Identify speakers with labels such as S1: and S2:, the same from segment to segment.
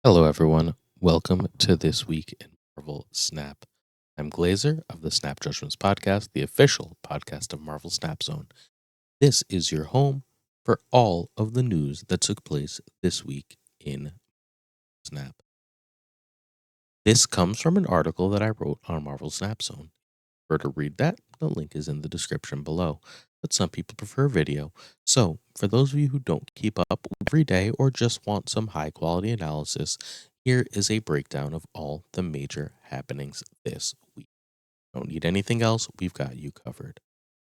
S1: Hello, everyone. Welcome to This Week in Marvel Snap. I'm Glazer of the Snap Judgments podcast, the official podcast of Marvel Snap Zone. This is your home for all of the news that took place this week in Snap. This comes from an article that I wrote on Marvel Snap Zone. For to read that, the link is in the description below. But some people prefer video. So, for those of you who don't keep up every day or just want some high quality analysis, here is a breakdown of all the major happenings this week. Don't need anything else, we've got you covered.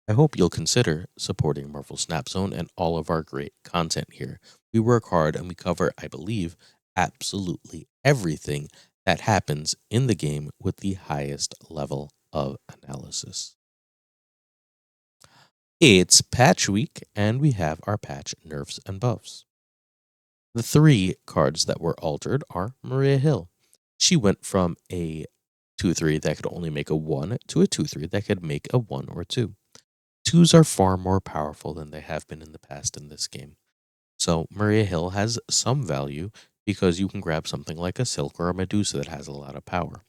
S1: I hope you'll consider supporting Marvel Snap Zone and all of our great content here. We work hard and we cover, I believe, absolutely everything that happens in the game with the highest level of analysis. It's patch week, and we have our patch nerfs and buffs. The three cards that were altered are Maria Hill. She went from a 2/3 that could only make a 1 to a 2/3 that could make a 1 or 2. 2s are far more powerful than they have been in the past in this game. So Maria Hill has some value because you can grab something like a Silk or a Medusa that has a lot of power.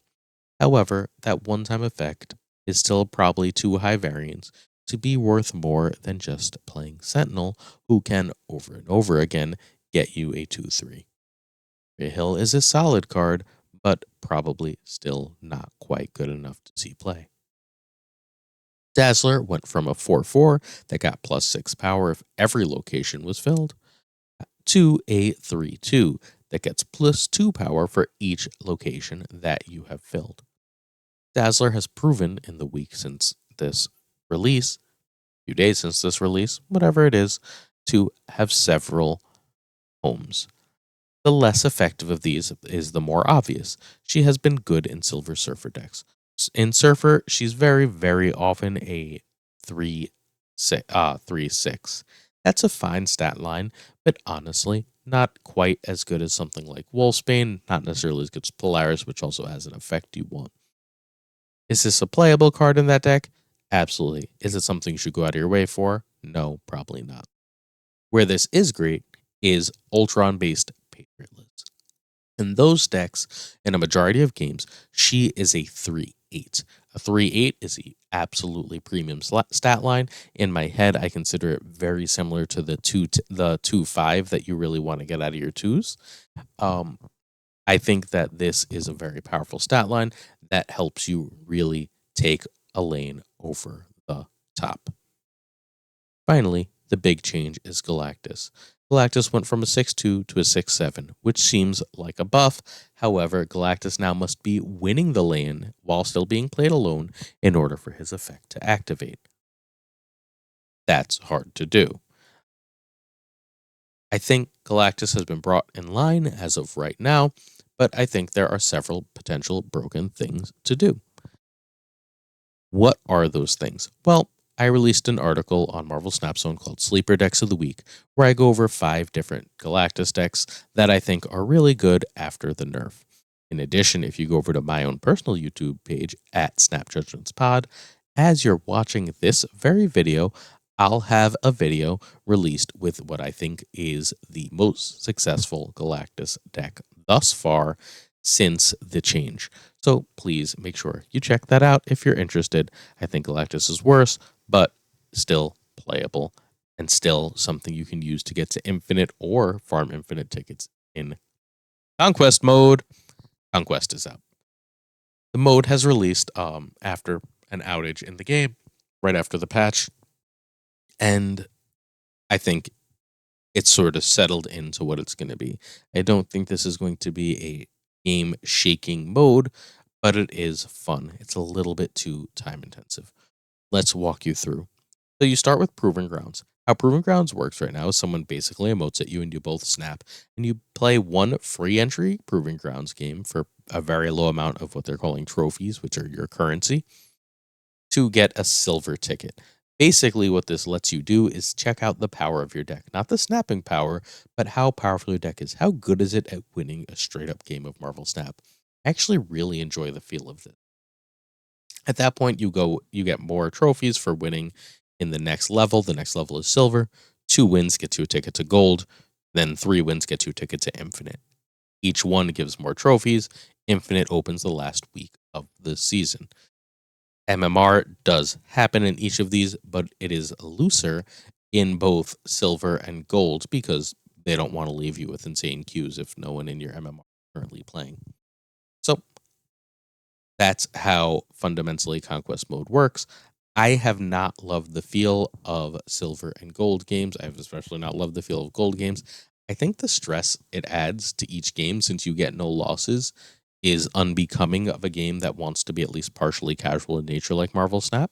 S1: However, that one-time effect is still probably too high variance to be worth more than just playing Sentinel, who can, over and over again, get you a 2/3. Maria Hill is a solid card, but probably still not quite good enough to see play. Dazzler went from a 4/4 that got +6 power if every location was filled, to a 3/2 that gets +2 power for each location that you have filled. Dazzler has proven in the week since this release, few days since this release, whatever it is, to have several homes. The less effective of these is the more obvious. She has been good in Silver Surfer decks. In Surfer, she's very, very often a 3/6. That's a fine stat line, but honestly, not quite as good as something like Wolfsbane, not necessarily as good as Polaris, which also has an effect you want. Is this a playable card in that deck? Absolutely. Is it something you should go out of your way for? No, probably not. Where this is great is Ultron-based Patriotless. In those decks, in a majority of games, she is a 3/8. A 3/8 is a absolutely premium stat line. In my head, I consider it very similar to the 2/5 that you really want to get out of your 2s. I think that this is a very powerful stat line that helps you really take a lane over the top. Finally, the big change is Galactus. Galactus went from a 6/2 to a 6/7, which seems like a buff. However, Galactus now must be winning the lane while still being played alone in order for his effect to activate. That's hard to do. I think Galactus has been brought in line as of right now, but I think there are several potential broken things to do. What are those things? Well, I released an article on Marvel Snap Zone called Sleeper Decks of the Week, where I go over 5 different Galactus decks that I think are really good after the nerf. In addition, if you go over to my own personal YouTube page at Snap Judgments Pod, as you're watching this very video, I'll have a video released with what I think is the most successful Galactus deck thus far since the change. So please make sure you check that out if you're interested. I think Galactus is worse, but still playable and still something you can use to get to infinite or farm infinite tickets in Conquest Mode. Conquest is out. The mode has released after an outage in the game, right after the patch, and I think it's sort of settled into what it's going to be. I don't think this is going to be a game-shaking mode, but it is fun. It's a little bit too time-intensive. Let's walk you through. So you start with Proving Grounds. How Proving Grounds works right now is someone basically emotes at you and you both snap, and you play one free entry Proving Grounds game for a very low amount of what they're calling trophies, which are your currency, to get a silver ticket. Basically, what this lets you do is check out the power of your deck. Not the snapping power, but how powerful your deck is. How good is it at winning a straight-up game of Marvel Snap? I actually really enjoy the feel of this. At that point, you get more trophies for winning in the next level. The next level is silver. 2 wins get you a ticket to gold. Then 3 wins get you a ticket to infinite. Each one gives more trophies. Infinite opens the last week of the season. MMR does happen in each of these, but it is looser in both silver and gold because they don't want to leave you with insane queues if no one in your MMR is currently playing. So that's how fundamentally Conquest Mode works. I have not loved the feel of silver and gold games. I've especially not loved the feel of gold games. I think the stress it adds to each game, since you get no losses, is unbecoming of a game that wants to be at least partially casual in nature like Marvel Snap.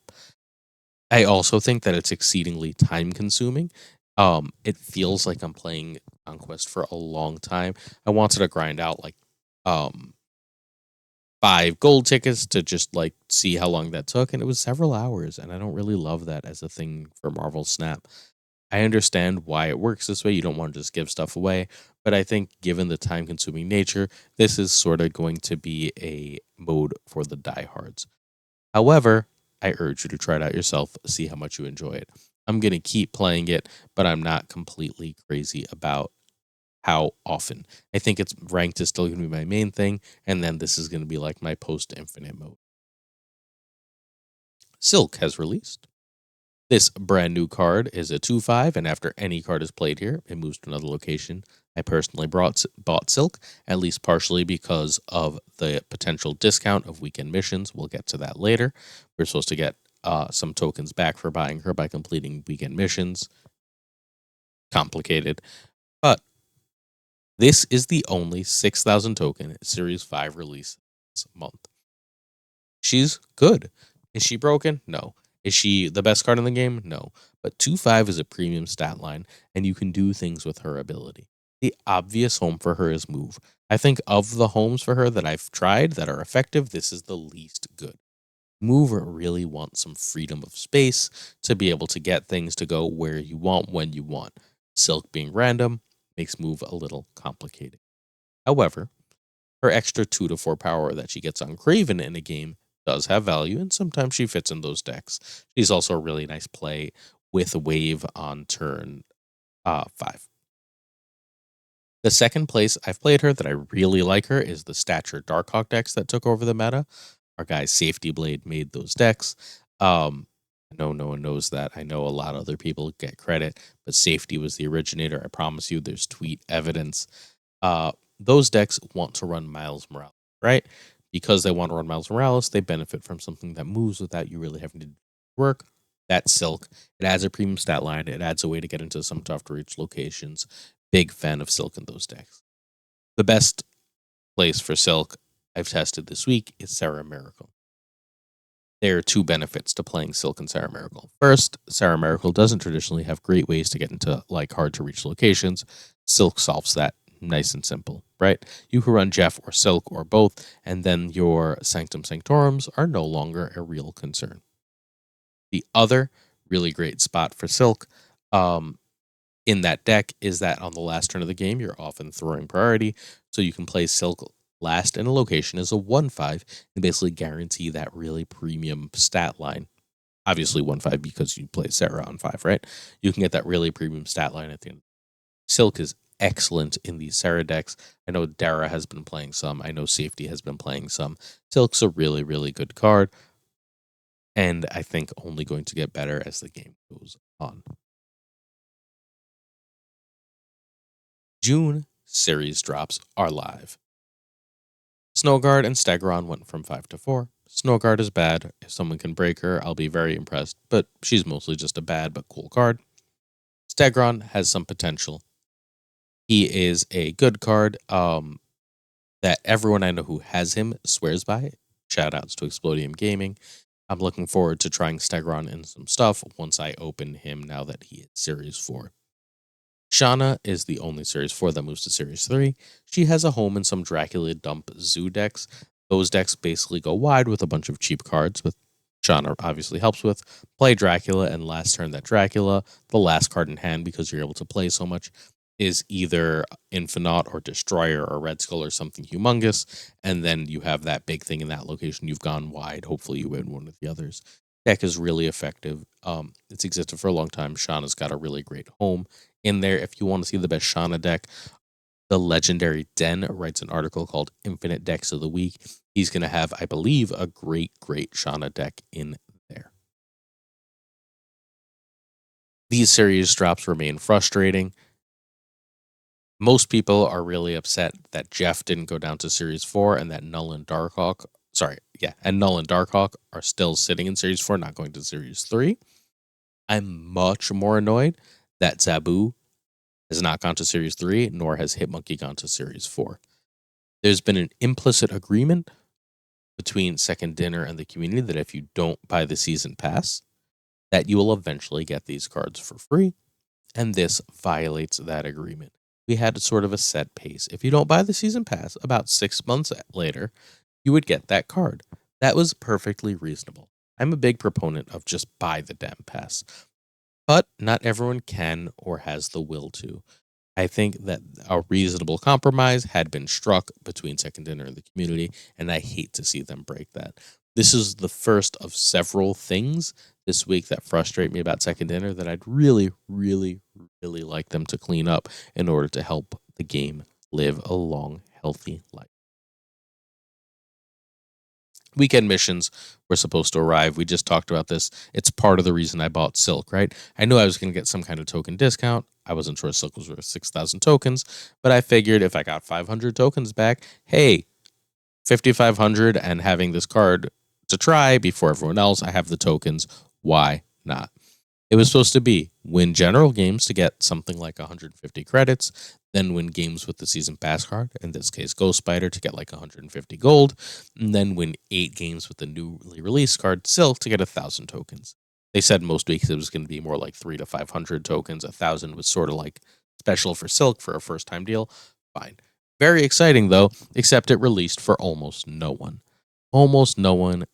S1: I also think that it's exceedingly time consuming. It feels like I'm playing Conquest for a long time. I wanted to grind out like um 5 gold tickets to just like see how long that took, and it was several hours, and I don't really love that as a thing for Marvel Snap. I understand why it works this way. You don't want to just give stuff away, but I think given the time consuming nature, this is sort of going to be a mode for the diehards. However, I urge you to try it out yourself, see how much you enjoy it. I'm going to keep playing it, but I'm not completely crazy about how often. I think it's ranked is still going to be my main thing, and then this is going to be like my post infinite mode. Silk has released. This brand new card is a 2/5, and after any card is played here, it moves to another location. I personally bought Silk, at least partially because of the potential discount of weekend missions. We'll get to that later. We're supposed to get some tokens back for buying her by completing weekend missions. Complicated. But this is the only 6,000 token Series 5 release this month. She's good. Is she broken? No. Is she the best card in the game? No. But 2/5 is a premium stat line, and you can do things with her ability. The obvious home for her is move. I think of the homes for her that I've tried that are effective, this is the least good. Move really wants some freedom of space to be able to get things to go where you want when you want. Silk being random makes move a little complicated. However, her extra 2 to 4 power that she gets on Craven in a game does have value, and sometimes she fits in those decks. She's also a really nice play with Wave on turn 5. The second place I've played her that I really like her is the Stature Darkhawk decks that took over the meta. Our guy Safety Blade made those decks. I know no one knows that. I know a lot of other people get credit, but Safety was the originator. I promise you, there's tweet evidence. Those decks want to run Miles Morales, right? Because they want to run Miles Morales, they benefit from something that moves without you really having to do work. That's Silk. It adds a premium stat line. It adds a way to get into some tough to reach locations. Big fan of Silk in those decks. The best place for Silk I've tested this week is Sarah Miracle. There are 2 benefits to playing Silk and Sarah Miracle. First, Sarah Miracle doesn't traditionally have great ways to get into like hard to reach locations. Silk solves that nice and simple, right? You can run Jeff or Silk or both, and then your Sanctum Sanctorums are no longer a real concern. The other really great spot for Silk in that deck is that on the last turn of the game, you're often throwing priority, so you can play Silk last in a location as a 1/5 and basically guarantee that really premium stat line. Obviously 1/5 because you play Sarah on 5, right? You can get that really premium stat line at the end. Silk is excellent in these Sarah decks. I know Dara has been playing some. I know Safety has been playing some. Silk's a really, really good card, and I think only going to get better as the game goes on. June series drops are live. Snowguard and Stegron went from 5 to 4. Snowguard is bad. If someone can break her, I'll be very impressed, but she's mostly just a bad but cool card. Stegron has some potential. He is a good card that everyone I know who has him swears by. Shout outs to Explodium Gaming. I'm looking forward to trying Stegron in some stuff once I open him now that he is Series 4. Shauna is the only Series 4 that moves to Series 3. She has a home in some Dracula dump zoo decks. Those decks basically go wide with a bunch of cheap cards, with Shauna obviously helps with. Play Dracula, and last turn that Dracula, the last card in hand because you're able to play so much, is either Infinite or Destroyer or Red Skull or something humongous. And then you have that big thing in that location. You've gone wide. Hopefully you win one of the others. Deck is really effective. It's existed for a long time. Shauna's got a really great home in there. If you want to see the best Shauna deck, The legendary Den writes an article called Infinite Decks of the Week. He's going to have, I believe, a great Shauna deck in there. These series drops remain frustrating. Most people are really upset that Jeff didn't go down to Series 4 and that Null and Darkhawk, Null and Darkhawk are still sitting in Series 4, not going to Series 3. I'm much more annoyed that Zabu has not gone to Series 3, nor has Hitmonkey gone to Series 4. There's been an implicit agreement between Second Dinner and the community that if you don't buy the season pass, that you will eventually get these cards for free, and this violates that agreement. We had sort of a set pace. If you don't buy the season pass, about 6 months later, you would get that card. That was perfectly reasonable. I'm a big proponent of just buy the damn pass. But not everyone can or has the will to. I think that a reasonable compromise had been struck between Second Dinner and the community, and I hate to see them break that. This is the first of several things this week that frustrate me about Second Dinner that I'd really, really, really like them to clean up in order to help the game live a long, healthy life. Weekend missions were supposed to arrive. We just talked about this. It's part of the reason I bought Silk, right? I knew I was going to get some kind of token discount. I wasn't sure Silk was worth 6,000 tokens, but I figured if I got 500 tokens back, hey, 5,500 and having this card to try before everyone else, I have the tokens. Why not? It was supposed to be win general games to get something like 150 credits, then win games with the season pass card, in this case Ghost Spider, to get like 150 gold, and then win 8 games with the newly released card Silk to get 1,000 tokens. They said most weeks it was going to be more like 300 to 500 tokens. 1,000 was sort of like special for Silk for a first time deal. Fine. Very exciting though, except it released for almost no one. Almost no one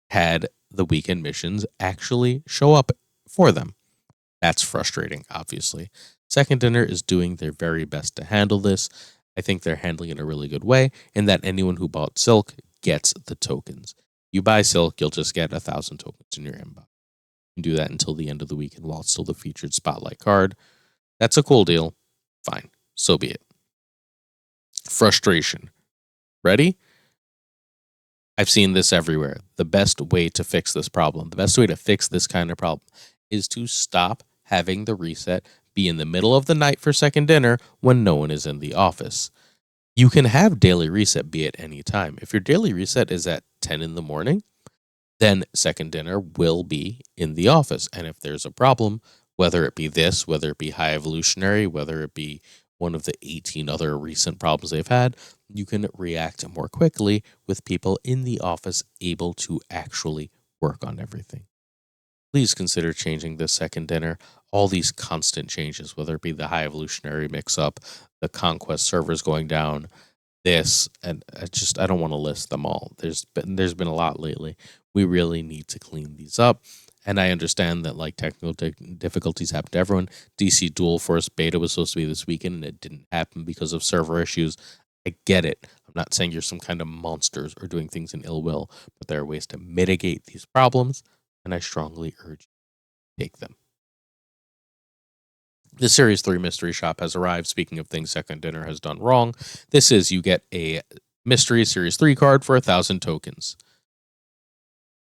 S1: had the weekend missions actually show up for them. That's frustrating, obviously. Second Dinner is doing their very best to handle this. I think they're handling it in a really good way, in that anyone who bought Silk gets the tokens. You buy Silk, you'll just get 1,000 tokens in your inbox. You can do that until the end of the weekend while it's still the featured spotlight card. That's a cool deal. Fine. So be it. Frustration. Ready? I've seen this everywhere. The best way to fix this problem, the best way to fix this kind of problem, is to stop having the reset be in the middle of the night for Second Dinner when no one is in the office. You can have daily reset be at any time. If your daily reset is at 10 in the morning, then Second Dinner will be in the office. And if there's a problem, whether it be this, whether it be High Evolutionary, whether it be one of the 18 other recent problems they've had, you can react more quickly with people in the office able to actually work on everything. Please consider changing this Second Dinner. All these constant changes, whether it be the High Evolutionary mix-up, the Conquest servers going down, this, and I don't want to list them all. There's been a lot lately. We really need to clean these up. And I understand that like technical difficulties happen to everyone. DC Dual Force beta was supposed to be this weekend and it didn't happen because of server issues. I get it. I'm not saying you're some kind of monsters or doing things in ill will, but there are ways to mitigate these problems, and I strongly urge you to take them. The Series 3 Mystery Shop has arrived. Speaking of things Second Dinner has done wrong, this is you get a Mystery Series 3 card for 1,000 tokens.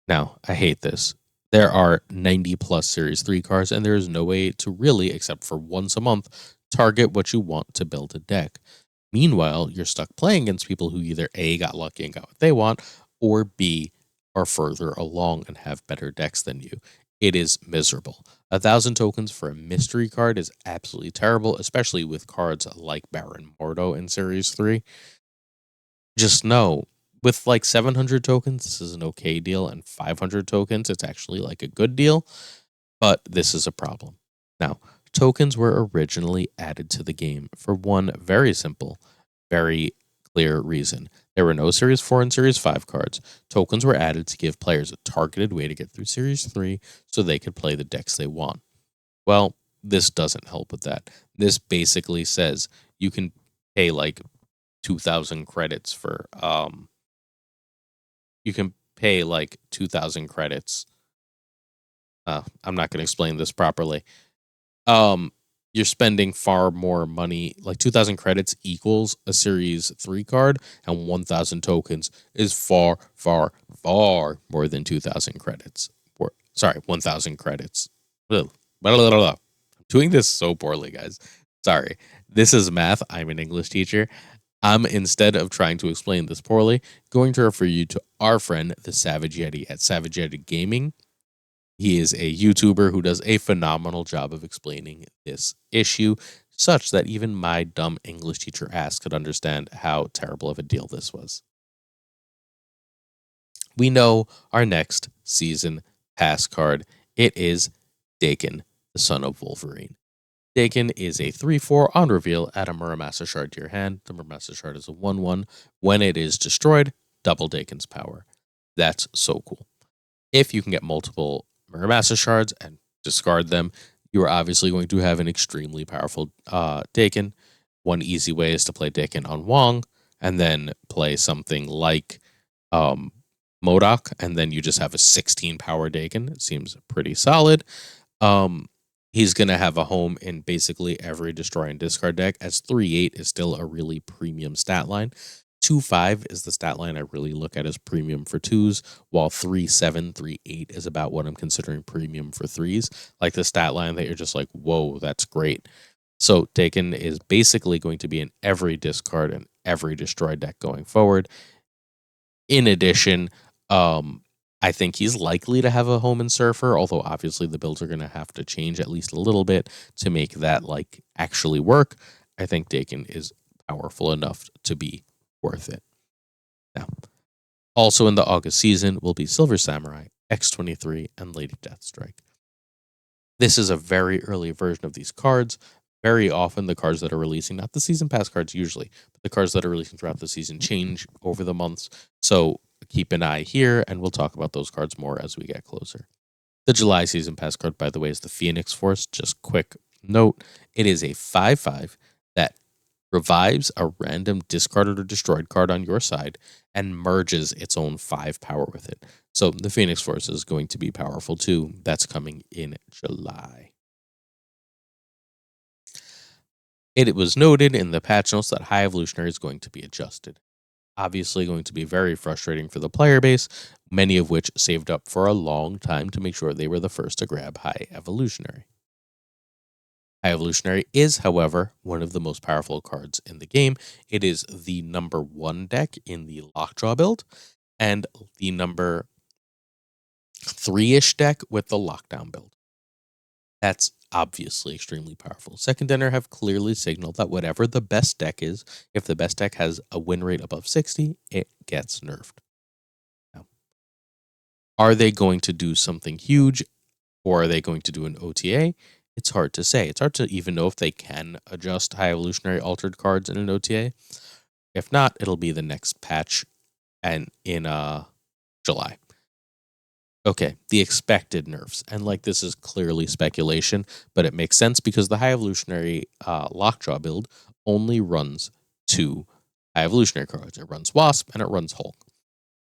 S1: Now, I hate this. There are 90 plus Series 3 cards, and there is no way to really, except for once a month, target what you want to build a deck. Meanwhile, you're stuck playing against people who either A, got lucky and got what they want, or B, are further along and have better decks than you. It is miserable. 1,000 tokens for a mystery card is absolutely terrible, especially with cards like Baron Mordo in Series 3. Just know, with like 700 tokens, this is an okay deal, and 500 tokens, it's actually like a good deal, but this is a problem. Now, tokens were originally added to the game for one very simple, very clear reason. There were no Series 4 and Series 5 cards. Tokens were added to give players a targeted way to get through Series 3 so they could play the decks they want. Well, this doesn't help with that. This basically says you can pay like 2,000 credits for you can pay like 2,000 credits. I'm not going to explain this properly. Um you're spending far more money. Like 2,000 credits equals a Series 3 card, and 1,000 tokens is far, far, far more than 2,000 credits. Or, sorry, 1,000 credits. Ugh. Blah, blah, blah, blah. I'm doing this so poorly, guys. Sorry. This is math. I'm an English teacher. I'm, instead of trying to explain this poorly, going to refer you to our friend, the Savage Yeti at Savage Yeti Gaming. He is a YouTuber who does a phenomenal job of explaining this issue, such that even my dumb English teacher ass could understand how terrible of a deal this was. We know our next season pass card. It is Daken, the son of Wolverine. Daken is a 3/4 on reveal. Add a Muramasa shard to your hand. The Muramasa shard is a 1/1. When it is destroyed, double Daken's power. That's so cool. If you can get multiple Muramasa shards and discard them, you are obviously going to have an extremely powerful Daken. One easy way is to play Daken on Wong and then play something like um, Modok, and then you just have a 16 power Daken. It seems pretty solid. Um, he's going to have a home in basically every destroy and discard deck, as 3/8 is still a really premium stat line. 2/5 is the stat line I really look at as premium for twos, while 3/7, 3/8 is about what I'm considering premium for threes. Like the stat line that you're just like, whoa, that's great. So Daken is basically going to be in every discard and every destroy deck going forward. In addition, I think he's likely to have a home in Surfer, although obviously the builds are going to have to change at least a little bit to make that like actually work. I think Daken is powerful enough to be worth it. Now, also in the August season will be Silver Samurai, X-23, and Lady Deathstrike. This is a very early version of these cards. Very often, the cards that are releasing, not the season pass cards usually, but the cards that are releasing throughout the season change over the months. So keep an eye here, and we'll talk about those cards more as we get closer. The July season pass card, by the way, is the Phoenix Force. Just quick note, it is a 5/5 that revives a random discarded or destroyed card on your side and merges its own 5 power with it. So the Phoenix Force is going to be powerful too. That's coming in July. It was noted in the patch notes that High Evolutionary is going to be adjusted. Obviously, going to be very frustrating for the player base, many of which saved up for a long time to make sure they were the first to grab High Evolutionary. High Evolutionary is, however, one of the most powerful cards in the game. It is the number 1 deck in the Lockjaw build and the number 3-ish deck with the Lockdown build. That's obviously extremely powerful. Second Dinner have clearly signaled that whatever the best deck is, if the best deck has a win rate above 60, it gets nerfed. Now, are they going to do something huge, or are they going to do an OTA? It's hard to say. It's hard to even know if they can adjust High Evolutionary altered cards in an OTA. If not, it'll be the next patch and in July. Okay, the expected nerfs. And like this is clearly speculation, but it makes sense because the High Evolutionary Lockjaw build only runs 2 High Evolutionary cards. It runs Wasp and it runs Hulk.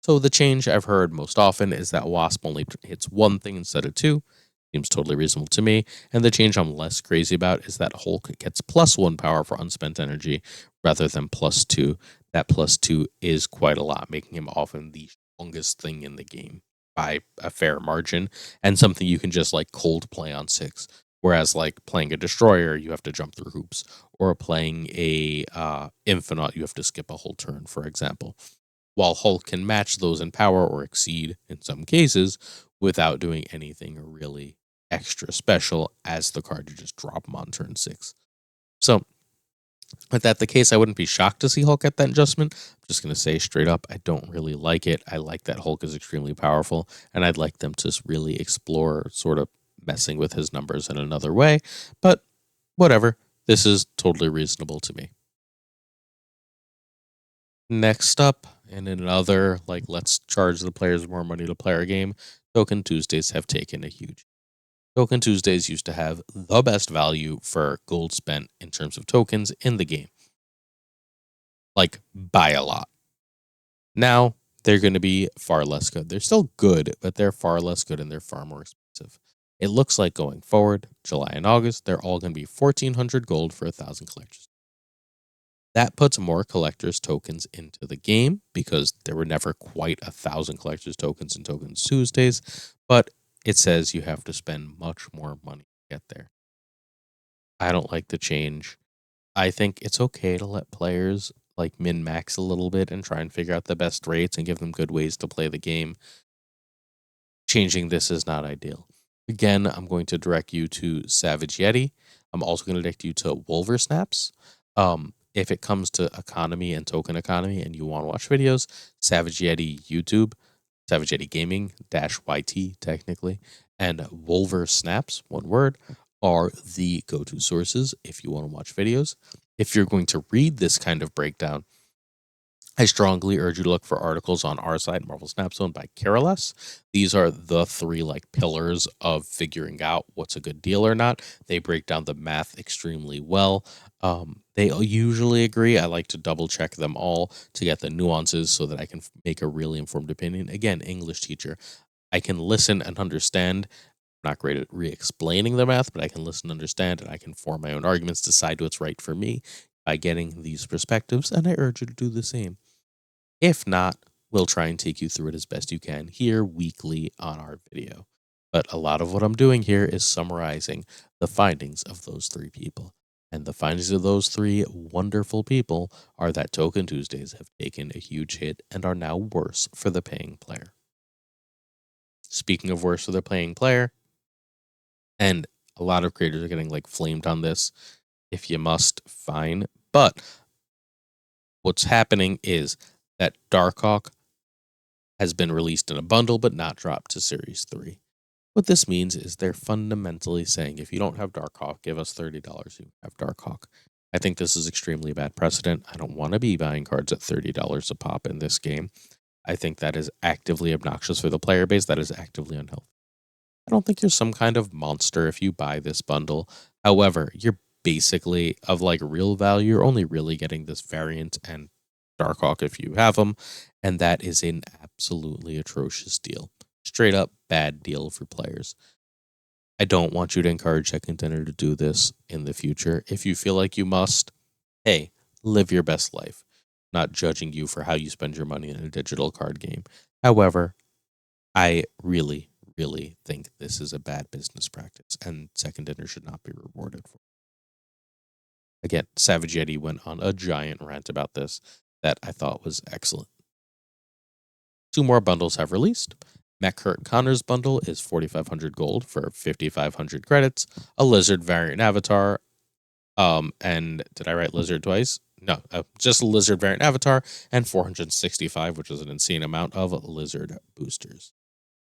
S1: So the change I've heard most often is that Wasp only hits 1 thing instead of 2. Seems totally reasonable to me. And the change I'm less crazy about is that Hulk gets +1 power for unspent energy rather than +2. That +2 is quite a lot, making him often the strongest thing in the game by a fair margin, and something you can just like cold play on 6. Whereas like playing a destroyer, you have to jump through hoops, or playing a Infinite, you have to skip a whole turn, for example. While Hulk can match those in power or exceed in some cases without doing anything really extra special as the card you just drop him on turn 6. So if that's the case, I wouldn't be shocked to see Hulk get that adjustment. I'm just going to say straight up, I don't really like it. I like that Hulk is extremely powerful, and I'd like them to really explore sort of messing with his numbers in another way. But whatever, this is totally reasonable to me. Next up, in another, like, let's charge the players more money to play our game, Token Tuesdays have taken a huge. Token Tuesdays used to have the best value for gold spent in terms of tokens in the game. Like, by a lot. Now, they're going to be far less good. They're still good, but they're far less good and they're far more expensive. It looks like going forward, July and August, they're all going to be 1,400 gold for 1,000 collectors. That puts more collectors tokens into the game because there were never quite 1,000 collectors tokens in Tokens Tuesdays, but it says you have to spend much more money to get there. I don't like the change. I think it's okay to let players like min max a little bit and try and figure out the best rates and give them good ways to play the game. Changing this is not ideal. Again, I'm going to direct you to Savage Yeti. I'm also going to direct you to Wolver Snaps. If it comes to economy and token economy and you want to watch videos, Savage Yeti YouTube, Savage Yeti Gaming -YT technically, and Wolver Snaps, one word, are the go-to sources if you want to watch videos. If you're going to read this kind of breakdown, I strongly urge you to look for articles on our site, Marvel Snap Zone by Carolus. These are the three like pillars of figuring out what's a good deal or not. They break down the math extremely well. They usually agree. I like to double check them all to get the nuances so that I can make a really informed opinion. Again, English teacher, I can listen and understand. I'm not great at re-explaining the math, but I can listen, understand, and I can form my own arguments, decide what's right for me by getting these perspectives, and I urge you to do the same. If not, we'll try and take you through it as best you can here weekly on our video. But a lot of what I'm doing here is summarizing the findings of those three people. And the findings of those three wonderful people are that Token Tuesdays have taken a huge hit and are now worse for the paying player. Speaking of worse for the paying player, and a lot of creators are getting like flamed on this. If you must, fine. But what's happening is that Darkhawk has been released in a bundle but not dropped to Series 3. What this means is they're fundamentally saying if you don't have Darkhawk, give us $30, you have Darkhawk. I think this is extremely bad precedent. I don't want to be buying cards at $30 a pop in this game. I think that is actively obnoxious for the player base. That is actively unhealthy. I don't think you're some kind of monster if you buy this bundle. However, you're basically of like real value. You're only really getting this variant and Darkhawk if you have them, and that is an absolutely atrocious deal. Straight up bad deal for players. I don't want you to encourage a contender to do this in the future. If you feel like you must, hey, live your best life. Not judging you for how you spend your money in a digital card game. However, I really, really think this is a bad business practice, and second dinner should not be rewarded for. Again, Savage Yeti went on a giant rant about this that I thought was excellent. 2 more bundles have released. Mech Hurt Connor's bundle is 4,500 gold for 5,500 credits, a lizard variant avatar. And did I write lizard twice? No, just a lizard variant avatar, and 465, which is an insane amount of lizard boosters.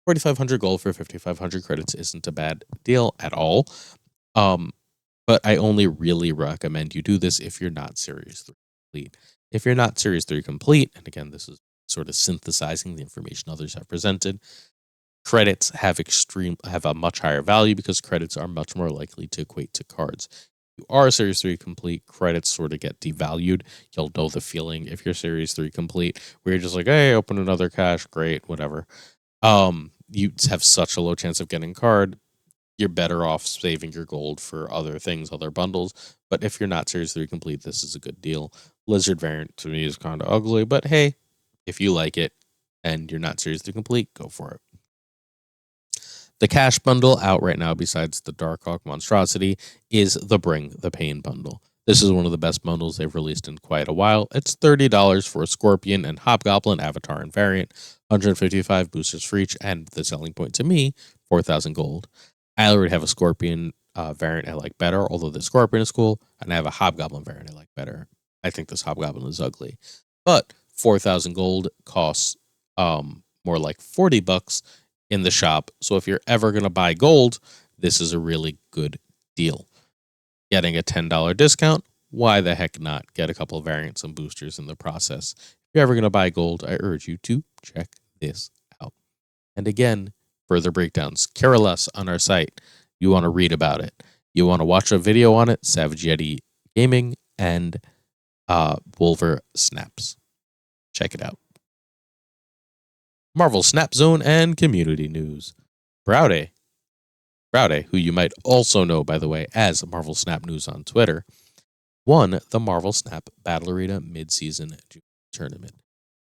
S1: 4,500 gold for 5,500 credits isn't a bad deal at all. But I only really recommend you do this if you're not Series 3 complete. If you're not Series 3 complete, and again, this is sort of synthesizing the information others have presented, credits have a much higher value because credits are much more likely to equate to cards. If you are Series 3 complete, credits sort of get devalued. You'll know the feeling if you're Series 3 complete, where you're just like, hey, open another cache, great, whatever. You have such a low chance of getting card. You're better off saving your gold for other things, other bundles. But if you're not Series 3 complete, this is a good deal. Lizard variant to me is kind of ugly, but hey, if you like it and you're not Series 3 complete, go for it. The cash bundle out right now, besides the Darkhawk monstrosity, is the Bring the Pain bundle. This is one of the best bundles they've released in quite a while. It's $30 for a Scorpion and Hobgoblin avatar and variant, 155 boosters for each, and the selling point to me, 4,000 gold. I already have a Scorpion variant I like better, although the Scorpion is cool, and I have a Hobgoblin variant I like better. I think this Hobgoblin is ugly. But 4,000 gold costs more like $40 in the shop. So if you're ever going to buy gold, this is a really good deal. Getting a $10 discount, why the heck not? Get a couple of variants and boosters in the process. If you're ever going to buy gold, I urge you to check this out. And again, further breakdowns, Carolus on our site. You want to read about it. You want to watch a video on it, Savage Yeti Gaming and Wolver Snaps. Check it out. Marvel Snap Zone and community news. Browday Browde, who you might also know, by the way, as Marvel Snap News on Twitter, won the Marvel Snap Battle Arena mid-season tournament.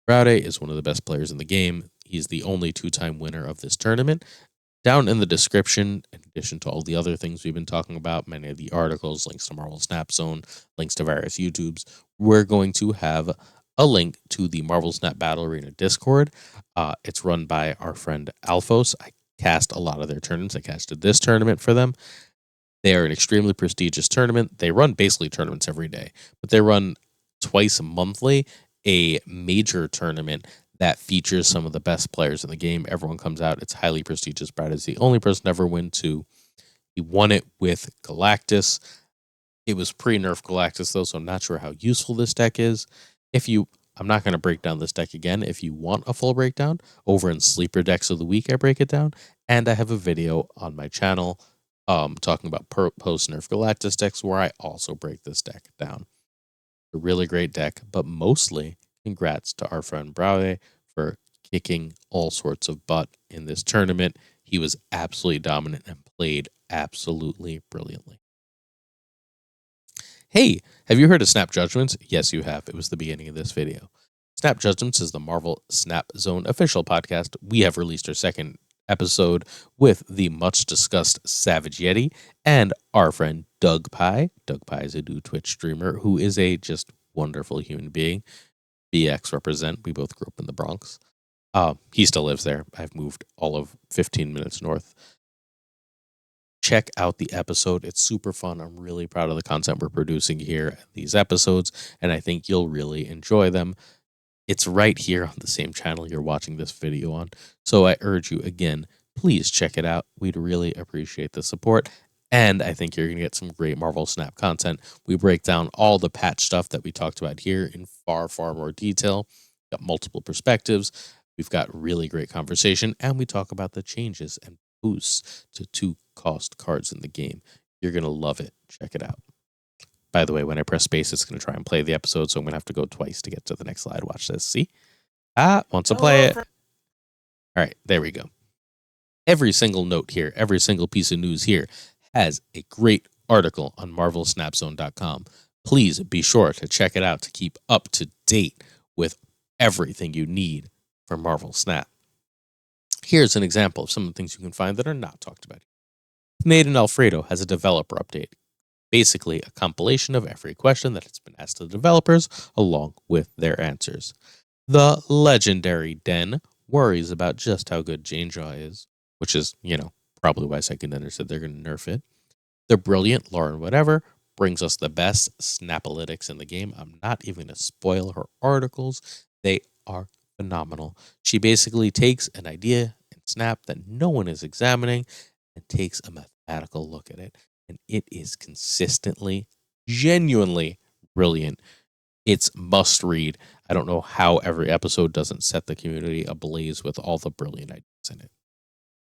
S1: Browde is one of the best players in the game. He's the only two-time winner of this tournament. Down in the description, in addition to all the other things we've been talking about, many of the articles, links to Marvel Snap Zone, links to various YouTubes, we're going to have a link to the Marvel Snap Battle Arena Discord. It's run by our friend Alphos. I cast a lot of their tournaments. I casted this tournament for them. They are an extremely prestigious tournament. They run basically tournaments every day, but they run twice monthly a major tournament that features some of the best players in the game. Everyone comes out. It's highly prestigious. Brad is the only person to ever win two. He won it with Galactus. It was pre-nerf Galactus, though, so I'm not sure how useful this deck is. I'm not going to break down this deck again. If you want a full breakdown, over in Sleeper Decks of the Week, I break it down. And I have a video on my channel talking about post-nerf Galactus decks where I also break this deck down. A really great deck, but mostly congrats to our friend Browde for kicking all sorts of butt in this tournament. He was absolutely dominant and played absolutely brilliantly. Hey, have you heard of Snap Judgments? Yes, you have. It was the beginning of this video. Snap Judgments is the Marvel Snap Zone official podcast. We have released our second episode with the much discussed Savage Yeti and our friend Doug Pie. Doug Pie is a new Twitch streamer who is a just wonderful human being. BX represent. We both grew up in the Bronx. He still lives there. I've moved all of 15 minutes north. Check out the episode. It's super fun. I'm really proud of the content we're producing here, these episodes, and I think you'll really enjoy them. It's right here on the same channel you're watching this video on. So I urge you again, please check it out. We'd really appreciate the support. And I think you're going to get some great Marvel Snap content. We break down all the patch stuff that we talked about here in far, far more detail. Got multiple perspectives. We've got really great conversation. And we talk about the changes and boosts to 2-cost cards in the game. You're going to love it. Check it out. By the way, when I press space, it's going to try and play the episode, so I'm going to have to go twice to get to the next slide. Watch this. See? Wants to play it. All right, there we go. Every single note here, every single piece of news here has a great article on MarvelSnapZone.com. Please be sure to check it out to keep up to date with everything you need for Marvel Snap. Here's an example of some of the things you can find that are not talked about. Canadian Alfredo has a developer update. Basically, a compilation of every question that has been asked to the developers, along with their answers. The legendary Den worries about just how good Janejaw is, which is, probably why Second Ender said they're going to nerf it. The brilliant Lauren Whatever brings us the best Snapalytics in the game. I'm not even going to spoil her articles. They are phenomenal. She basically takes an idea in Snap that no one is examining and takes a mathematical look at it. And it is consistently, genuinely brilliant. It's must read. I don't know how every episode doesn't set the community ablaze with all the brilliant ideas in it.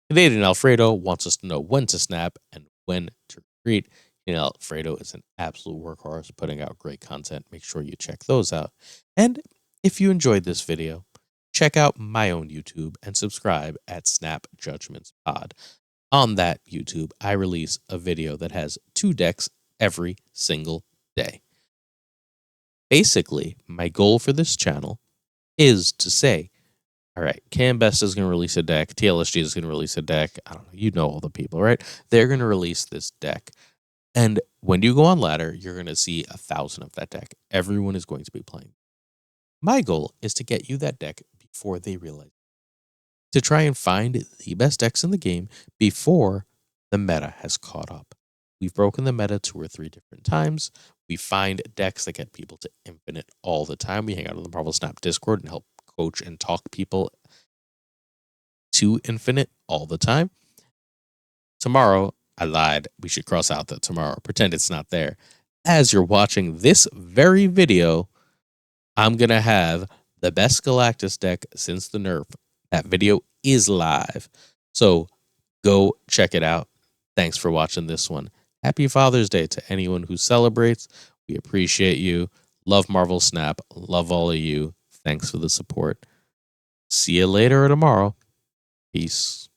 S1: Canadian Alfredo wants us to know when to snap and when to retreat. Canadian Alfredo is an absolute workhorse, putting out great content. Make sure you check those out. And if you enjoyed this video, check out my own YouTube and subscribe at Snap Judgments Pod. On that YouTube, I release a video that has 2 decks every single day. Basically, my goal for this channel is to say, all right, Cam Best is going to release a deck, TLSG is going to release a deck, I don't know, you know all the people, right? They're going to release this deck. And when you go on ladder, you're going to see 1,000 of that deck. Everyone is going to be playing. My goal is to get you that deck before they realize. To try and find the best decks in the game before the meta has caught up. We've broken the meta 2 or 3 different times. We find decks that get people to infinite all the time. We hang out on the Marvel Snap Discord and help coach and talk people to infinite all the time. Tomorrow, I lied. We should cross out that tomorrow. Pretend it's not there. As you're watching this very video, I'm going to have the best Galactus deck since the nerf. That video is live. So go check it out. Thanks for watching this one. Happy Father's Day to anyone who celebrates. We appreciate you. Love Marvel Snap. Love all of you. Thanks for the support. See you later or tomorrow. Peace.